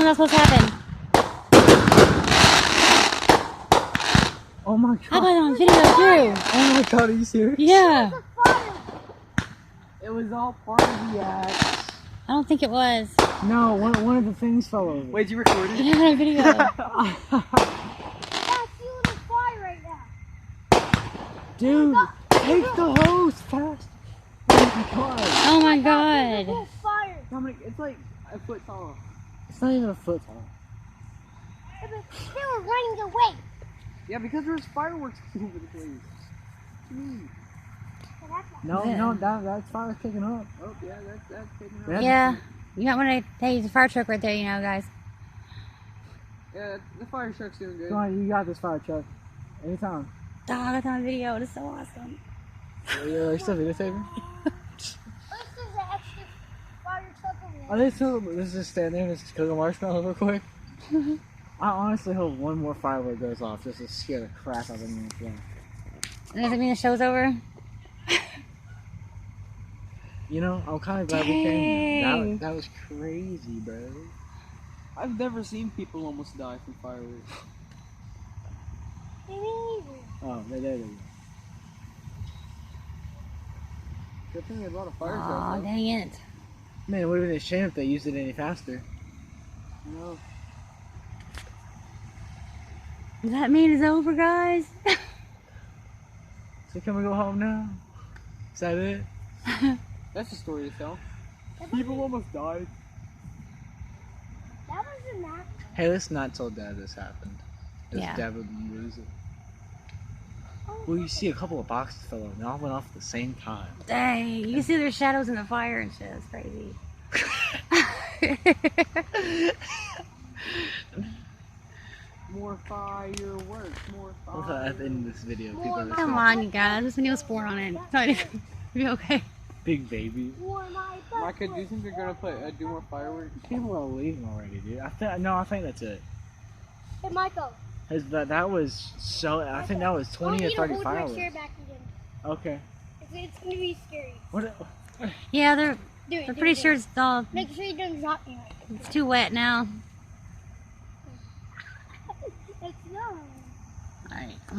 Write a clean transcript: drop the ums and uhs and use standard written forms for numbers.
not supposed to happen. Oh my god. I got it on video too. Oh my god, are you serious? Yeah. It was all part of the act. I don't think it was. No, one of the things fell over. Wait, you recorded I it? have it on video. That's fueling the fire right now. Dude, take the hose fast. Oh my god. Oh my god. Full fire. Dominic, it's like a foot tall. It's not even a foot tall. They were running away. Yeah, because there's fireworks all over the place. No, that's fire kicking up. Oh, yeah, that's taking out. Yeah. You might want to use a fire truck right there, you know, guys. Yeah, the fire truck's doing good. Come on, you got this fire truck. Anytime. Oh, I got that on video. It's so awesome. You're still videotaping? This is an extra fire truck over there. Are they still, let's just stand there and just cook a marshmallow real quick? I honestly hope one more firework goes off just to scare the crap out of me. Yeah. And does it mean the show's over? You know, I'm kind of glad we came. That was crazy, bro. I've never seen people almost die from fireworks. Me neither. Oh, there they go. Good thing they brought a fire Aw, truck. dang it. Man, it would have been a shame if they used it any faster. No. Does that mean it's over, guys? So can we go home now? Is that it? That's a story to tell. People almost died. That wasn't that. Hey, let's not tell Dad this happened. Because Yeah. Dad would lose it. Well, you see a couple of boxes fell over and they all went off at the same time. Dang. You can see their shadows in the fire and shit. It's crazy. More fireworks, more We're fireworks. at the end of this video. People are just Come gonna- on, you guys. This video was born on it. It's not even be okay. Big baby. Wore my Micah, do you think they're gonna do more fireworks? People are leaving already, dude. I think that's it. Hey, Michael. That was so. I think that was 20 or 30 hold my chair fireworks. back again. Okay. It's gonna be scary. What? Yeah, they're Do it. pretty sure it's all. Make sure you don't drop me. It's too wet now. It's not. Alright.